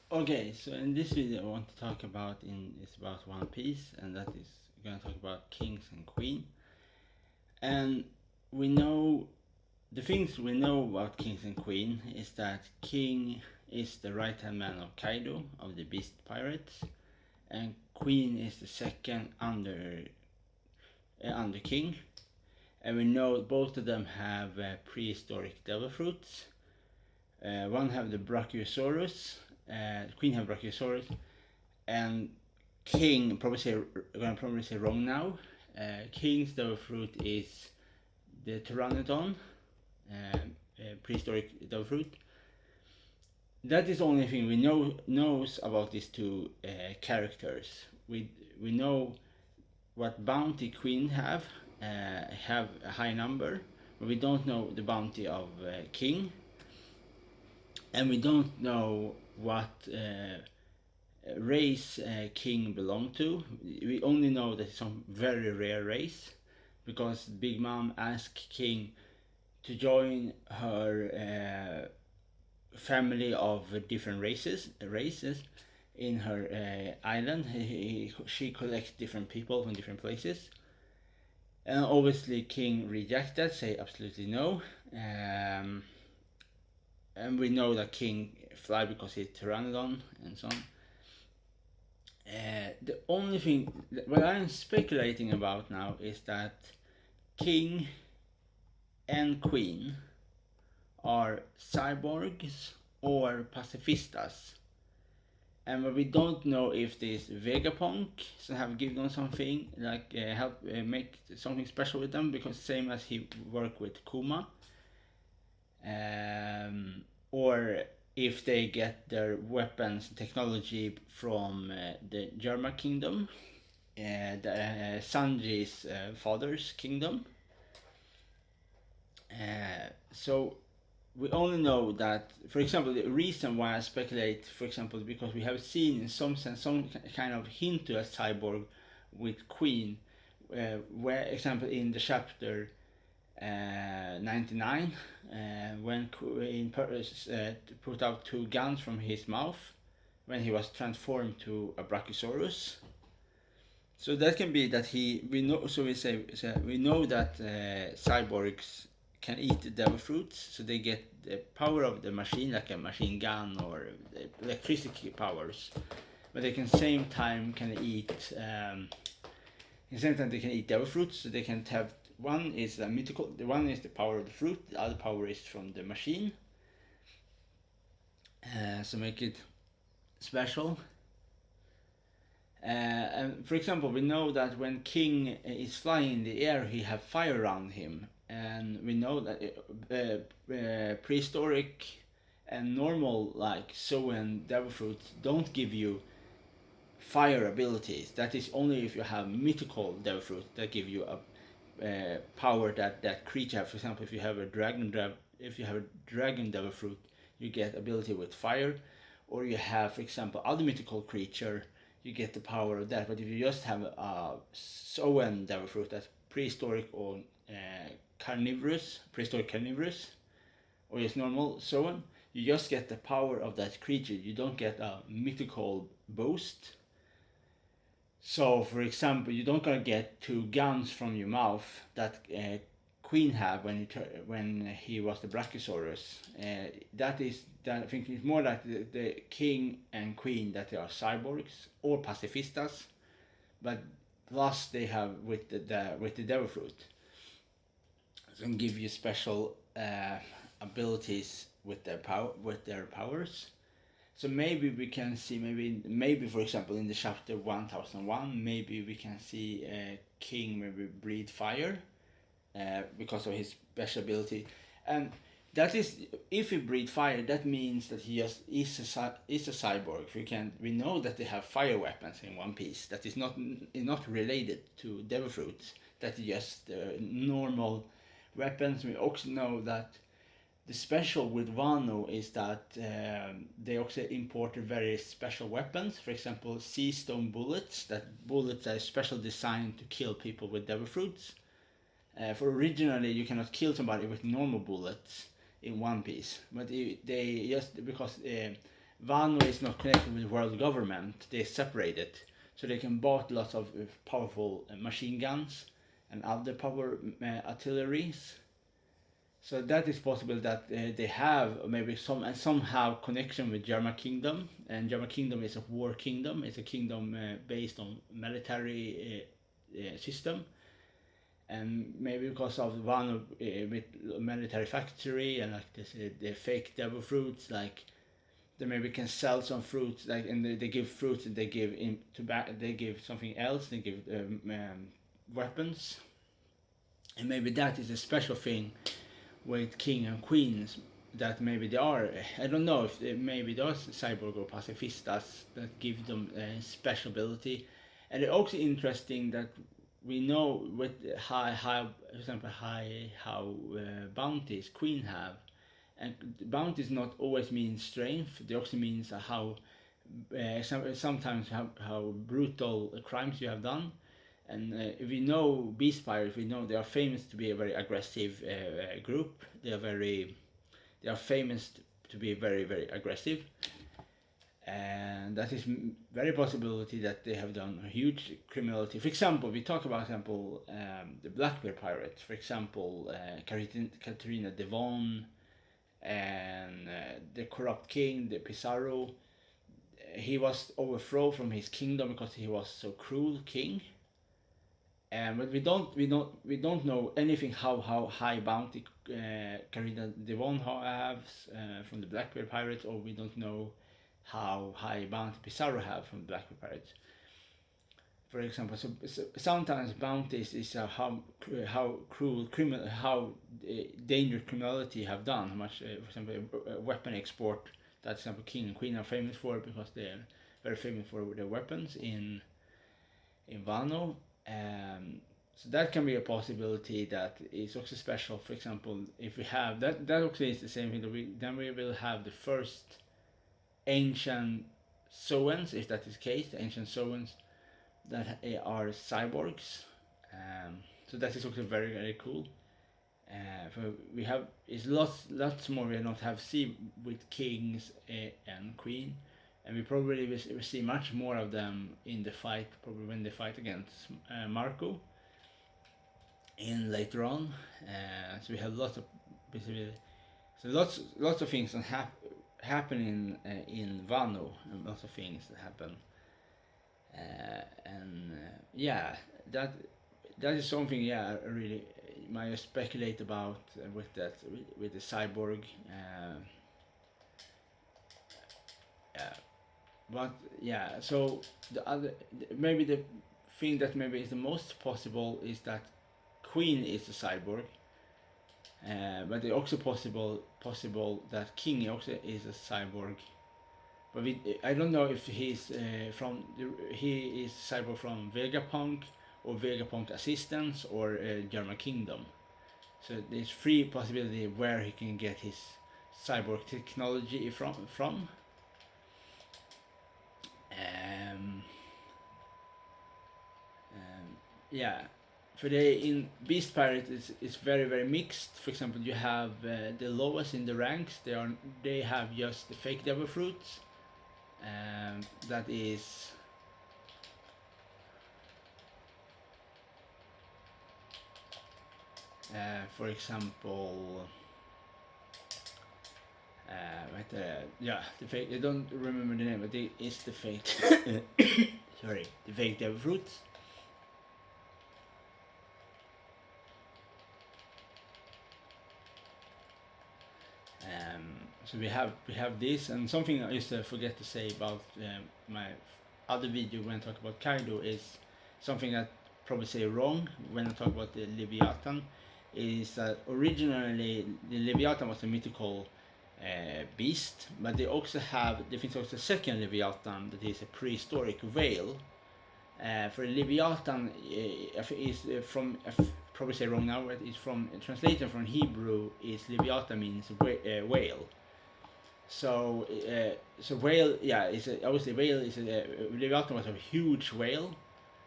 Okay, so in this video I want to talk about is about One Piece, and that is going to talk about kings and queen. And we know the things we know about kings and queen is that king is the right hand man of Kaido of the Beast Pirates, and queen is the second under king. And we know both of them have prehistoric devil fruits. One have the Brachiosaurus, queen have Brachiosaurus, and king probably say wrong now. King's devil fruit is the Pteranodon, prehistoric devil fruit. That is the only thing we knows about these two characters. We know what bounty queen have a high number, but we don't know the bounty of king, and we don't know what race king belonged to. We only know that it's some very rare race, because Big Mom asked King to join her family of different races in her island. She collects different people from different places, and obviously King rejected, say absolutely no. And we know that King fly because he's Pteranodon and so on. The only thing what I'm speculating about now is that king and queen are cyborgs or pacifistas, and we don't know if this Vegapunk have given them something like help make something special with them, because same as he worked with Kuma, or if they get their weapons technology from the German kingdom, Sanji's father's kingdom. So we only know that, for example, the reason why I speculate, for example, because we have seen in some sense some kind of hint to a cyborg with Queen, where, example, in the chapter 99, when Queen put out two guns from his mouth when he was transformed to a Brachiosaurus. So that can be that we know. So we know that cyborgs can eat the devil fruits, so they get the power of the machine, like a machine gun or electricity powers. But they can same time can eat. In the same time, they can eat devil fruits, so they can have. One is a mythical. The one is the power of the fruit. The other power is from the machine. So make it special. And for example, we know that when King is flying in the air, he have fire around him, and we know that prehistoric and normal like Soen devil fruits don't give you fire abilities. That is only if you have mythical devil fruits that give you a power that creature have. For example, if you have a dragon devil fruit, you get ability with fire, or you have, for example, other mythical creature, you get the power of that. But if you just have a Soen devil fruit that's prehistoric or prehistoric carnivorous, or just normal Soen, you just get the power of that creature. You don't get a mythical boost. So, for example, you don't gonna get two guns from your mouth that Queen had when he was the Brachiosaurus. That I think it's more like the king and queen, that they are cyborgs or pacifistas, but plus they have with the devil fruit, so can give you special abilities with their powers. So maybe we can see, maybe for example in the chapter 1001, maybe we can see King maybe breathe fire because of his special ability. And that is, if he breathe fire, that means that he just is a cyborg. We know that they have fire weapons in One Piece that is not related to devil fruits. That is just normal weapons. We also know that the special with Wano is that they also imported very special weapons. For example, sea stone bullets. Bullets are special designed to kill people with devil fruits. For originally, you cannot kill somebody with normal bullets in One Piece, but they just because Wano is not connected with the world government. They separate it, so they can buy lots of powerful machine guns and other power artilleries. So that is possible that they have maybe somehow connection with German Kingdom, and German Kingdom is a war kingdom. It's a kingdom based on military system, and maybe because of one with military factory and like this, the fake devil fruits, like they maybe can sell some fruits, like, and they give fruits and they give in tobacco, they give something else, they give weapons, and maybe that is a special thing with king and queens, that maybe they are, I don't know if maybe those cyborg or pacifistas that give them a special ability. And it's also interesting that we know with high for example high how bounties queen have, and bounties not always mean strength, they also means how sometimes how brutal crimes you have done. And if we know Beast Pirates, we know they are famous to be a very aggressive group. They are famous to be very aggressive, and that is very possibility that they have done a huge criminality. For example, we talk about the Blackbeard pirates. For example, Katrina Devon and the corrupt king, the Pizarro. He was overthrown from his kingdom because he was so cruel king. But we don't know anything how high bounty Carina Devon has from the Blackbeard pirates, or we don't know how high bounty Pizarro have from the Blackbeard pirates. For example, so sometimes bounties is how cruel criminal, how dangerous criminality have done. How much, for example, weapon export that, for example, king and queen are famous for, because they are very famous for their weapons in Wano. So that can be a possibility that is also special. For example, if we have that also is the same thing, that then we will have the first ancient Zoans, if that is the case, the ancient Zoans that are cyborgs. So that is also very cool. For we have is lots more we not have seen with kings and queen. And we probably will see much more of them in the fight, probably when they fight against Marco in later on. So we have lots of basically, so lots of things that happen in Wano, and lots of things that happen. Yeah, that is something. Yeah, I really might speculate about with that with the cyborg. Yeah. But yeah, so maybe the thing that maybe is the most possible is that Queen is a cyborg, but it's also possible that King also is a cyborg. But I don't know if he is cyborg from Vegapunk or Vegapunk Assistance or German Kingdom. So there's three possibilities where he can get his cyborg technology from. Yeah, for in Beast Pirate is very mixed. For example, you have the lowest in the ranks. They have just the fake devil fruits. That is. For example, the fake. I don't remember the name, but it's the fake. Sorry, the fake devil fruits. So we have this, and something I used to forget to say about my other video when I talk about Kaido is something I probably say wrong when I talk about the Leviathan, is that originally the Leviathan was a mythical beast, but they also have, there is also a second Leviathan that is a prehistoric whale. For Leviathan is from, probably say wrong now, but it's from, translation from Hebrew is Leviathan means whale. So whale, yeah, obviously whale is Leviathan was a huge whale.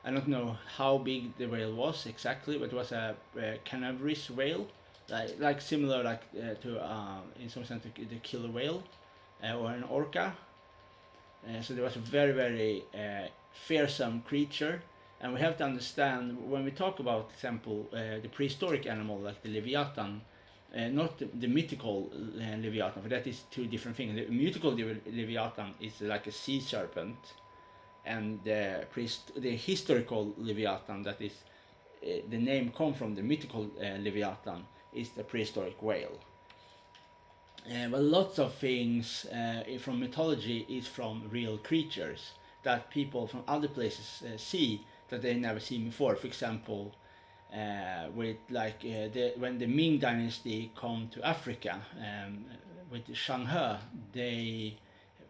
I don't know how big the whale was exactly, but it was a carnivorous whale, like similar to in some sense the killer whale or an orca. So there was a very, very fearsome creature. And we have to understand, when we talk about, for example, the prehistoric animal like the Leviathan, not the mythical Leviathan, for that is two different things. The mythical Leviathan is like a sea serpent, and the historical Leviathan, that is, the name comes from the mythical Leviathan, is the prehistoric whale. But lots of things from mythology is from real creatures that people from other places see that they never seen before. For example, with when the Ming Dynasty come to Africa with Shanghai, they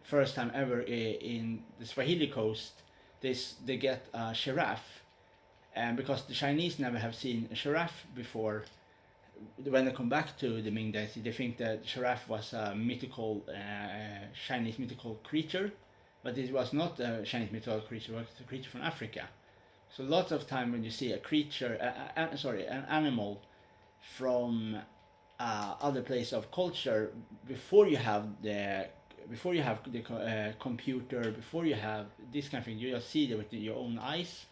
first time ever in the Swahili coast, they get a giraffe, and because the Chinese never have seen a giraffe before, when they come back to the Ming Dynasty, they think that giraffe was a mythical Chinese mythical creature, but it was not a Chinese mythical creature; it was a creature from Africa. So lots of time when you see a creature, an animal from other place of culture, before you have the computer, before you have this kind of thing, you just see it with your own eyes.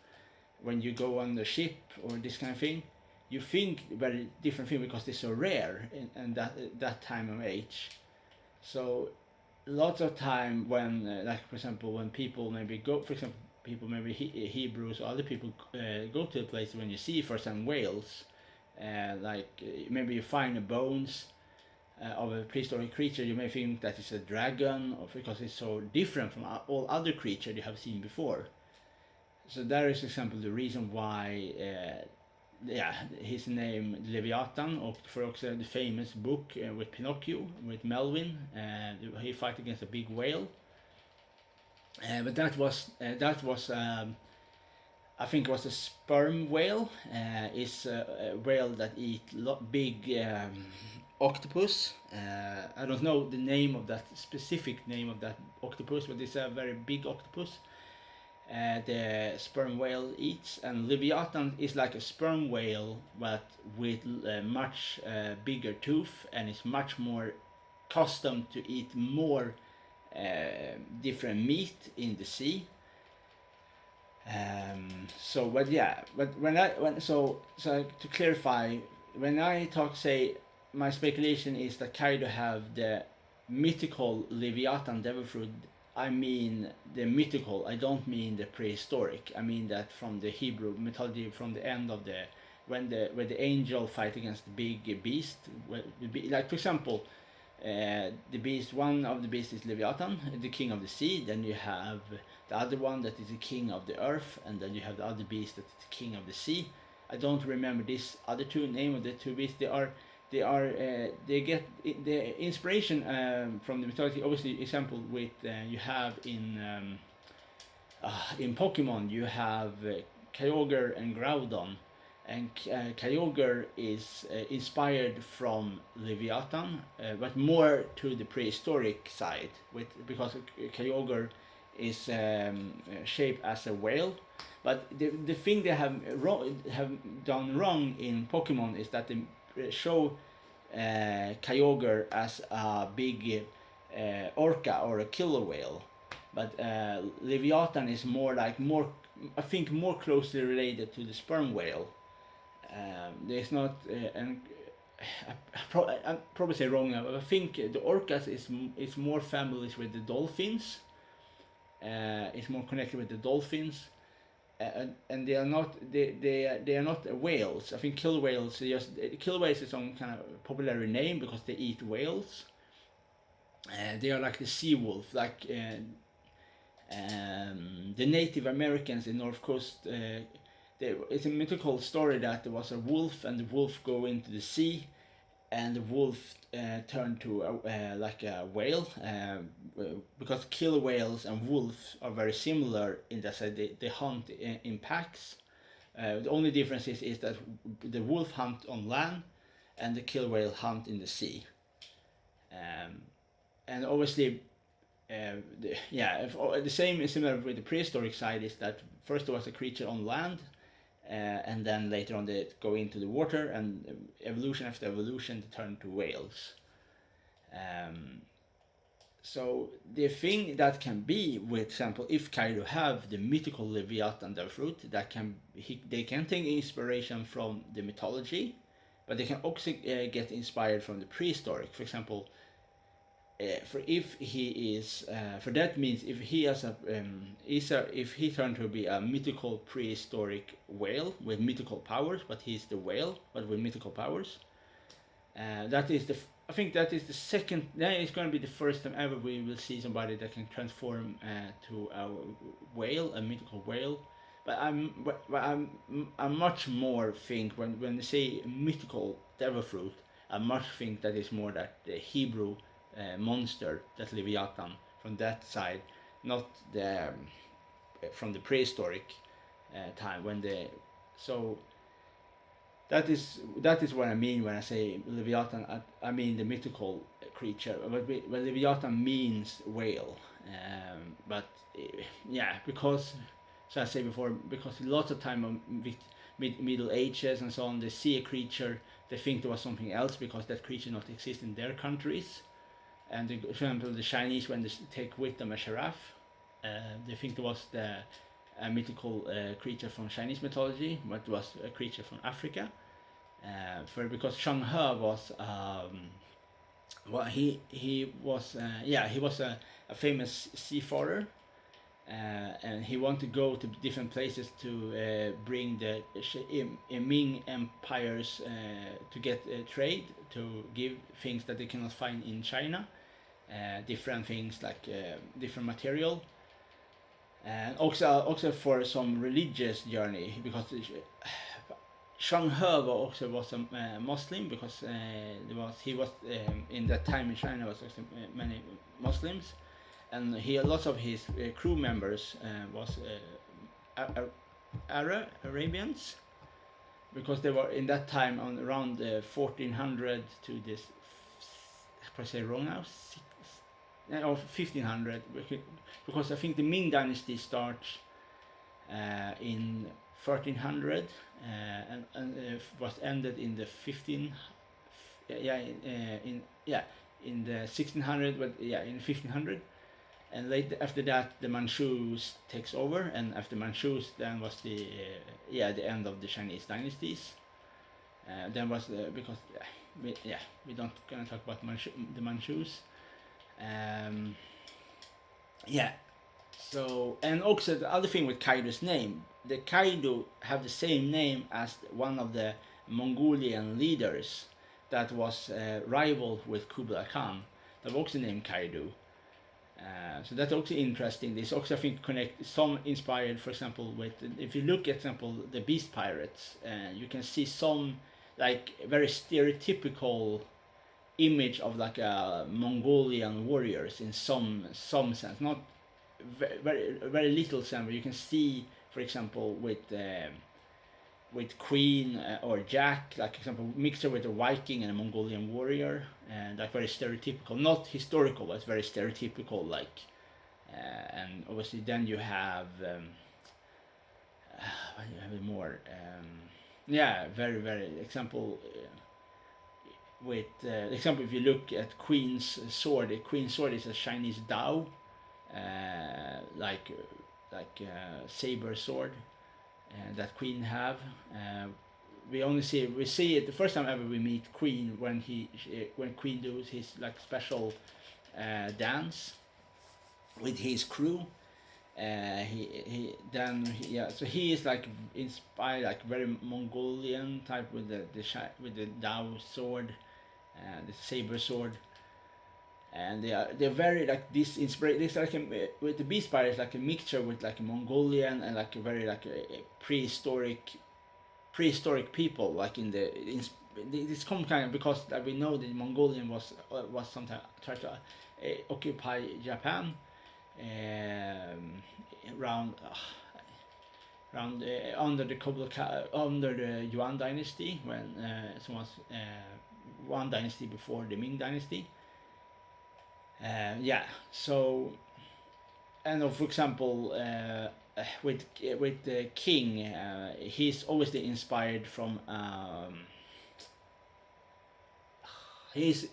When you go on the ship or this kind of thing, you think very different thing because they're so rare in that time of age. So lots of time when, like for example, when people maybe go, for example, people maybe Hebrews or other people go to a place when you see for some whales, maybe you find the bones of a prehistoric creature, you may think that it's a dragon, or because it's so different from all other creatures you have seen before. So that is, for example, the reason why his name Leviathan, or for example the famous book with Pinocchio, with Melvin, he fight against a big whale. But that was I think it was a sperm whale. It's a whale that eat big octopus. I don't know the name of that specific name of that octopus, but it's a very big octopus. The sperm whale eats, and Leviathan is like a sperm whale but with much bigger tooth, and is much more accustomed to eat more different meat in the sea. So to clarify, when I talk, say my speculation is that Kaido have the mythical Leviathan devil fruit, I mean the mythical, I don't mean the prehistoric. I mean that from the Hebrew mythology, from the end of the when the angel fight against the big beast, like for example, the beast, one of the beasts is Leviathan, the king of the sea. Then you have the other one that is the king of the earth, and then you have the other beast that is the king of the sea. I don't remember this other two name of the two beasts. They get the inspiration from the mythology. Obviously, example with you have in Pokemon, you have Kyogre and Groudon, and Kyogre is inspired from Leviathan, but more to the prehistoric side, because Kyogre is shaped as a whale. But the thing they have done wrong in Pokemon is that they show Kyogre as a big orca or a killer whale, but Leviathan is I think more closely related to the sperm whale. There's not, and I probably say wrong now, but I think the orcas is more familiar with the dolphins. It's more connected with the dolphins. And they are not whales. I think killer whales is some kind of popular name because they eat whales. They are like the sea wolf, like the Native Americans in North Coast. It's a mythical story that there was a wolf, and the wolf go into the sea, and the wolf turned to like a whale, because killer whales and wolves are very similar in that they hunt in packs. The only difference is that the wolf hunt on land and the killer whale hunt in the sea. And obviously the same is similar with the prehistoric side, is that first there was a creature on land, and then later on they go into the water, and evolution after evolution they turn to whales. So the thing that can be, for example, if Kaido have the mythical Leviathan their fruit, they can take inspiration from the mythology, but they can also get inspired from the prehistoric. For example, for if he is for that means if he has if he turned to be a mythical prehistoric whale with mythical powers, but he's the whale but with mythical powers. That is I think that is the second. That is going to be the first time ever we will see somebody that can transform to a whale, a mythical whale. I'm much more think when they say mythical devil fruit, I much think that is more that the Hebrew monster, that Leviathan from that side, not the from the prehistoric time when the so that is what I mean when I say Leviathan. I mean the mythical creature. But Leviathan means whale. But yeah, because so I say before, because lots of time with Middle Ages and so on, they see a creature, they think there was something else because that creature not exist in their countries. And for example, the Chinese, when they take with them a giraffe, they think there was a mythical creature from Chinese mythology, but it was a creature from Africa. Because Chang He was well, he was he was a famous seafarer, and he wanted to go to different places to bring the Ming empires to get trade, to give things that they cannot find in China, different things like different material, and also for some religious journey, because Shang He also was a Muslim, because he was in that time in China was also many Muslims, and lots of his crew members was Arabians, because they were in that time on around 1400 to this, if I say wrong now, or 1500, because I think the Ming dynasty starts in 1300 and was ended in the 15 in the 1600, but in 1500, and later after that the Manchus takes over, and after Manchus then was the end of the Chinese dynasties. Then was because we don't gonna talk about the Manchus. So, and also the other thing with Kaido's name, the Kaido have the same name as one of the Mongolian leaders that was rival with Kublai Khan, that was also named Kaido. So that's also interesting. This also, I think, connect some inspired, for example, with, if you look at example the Beast Pirates, you can see some like very stereotypical image of like Mongolian warriors in some sense, not very little sense, but you can see, for example, with Queen or Jack, like example mixture with a Viking and a Mongolian warrior, and like very stereotypical, not historical, but it's very stereotypical, like and obviously then you have more very example with example, if you look at Queen's sword, the Queen's sword is a Chinese Dao, like saber sword that Queen have. We see it the first time ever we meet Queen when Queen does his like special dance with his crew. So he is like inspired, like very Mongolian type with the Dao sword, the saber sword, and they're very like this inspired. This like with the Beast Pirates, like a mixture with like a Mongolian and like a very like a prehistoric people, like in this come kind of, because we know the Mongolian was sometimes trying to occupy Japan around under the Yuan dynasty, when someone one dynasty before the Ming dynasty. So, and for example, with the king, he's obviously inspired from he's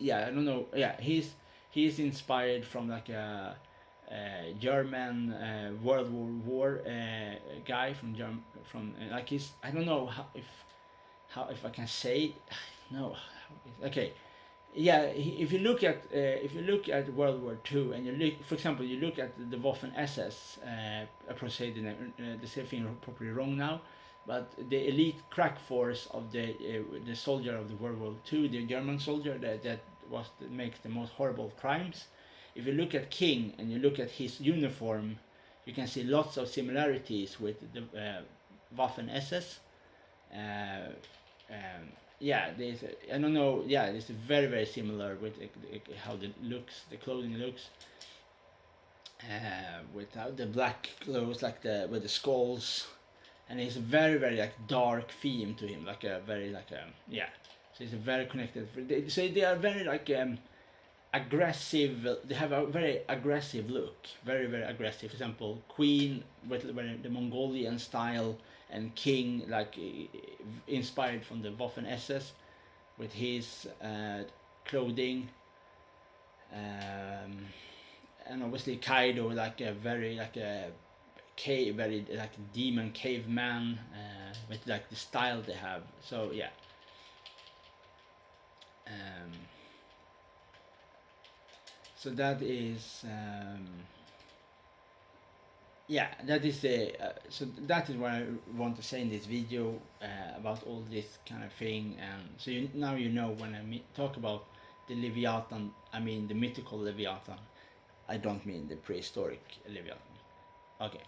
he is inspired from like a German World War guy from like he's, I don't know how if I can say no, okay, yeah, if you look at World War II and you look, for example, you look at the Waffen SS, I probably the same thing probably wrong now, but the elite crack force of the soldier of the World War II, the German soldier that makes the most horrible crimes. If you look at King and you look at his uniform, you can see lots of similarities with the Waffen SS. Yeah, I don't know. Yeah, it's very very similar with how the clothing looks, without the black clothes, like with the skulls, and it's a very very like dark theme to him, like a very like yeah. So it's a very connected. So they are very like aggressive. They have a very aggressive look, very very aggressive. For example, Queen with the Mongolian style, and King like inspired from the Waffen SS with his clothing, and obviously Kaido like a very like a cave, very like demon caveman, with like the style they have. So yeah. So that is yeah, that is the so that is what I want to say in this video about all this kind of thing. And so now you know when I talk about the Leviathan, I mean the mythical Leviathan. I don't mean the prehistoric Leviathan. Okay.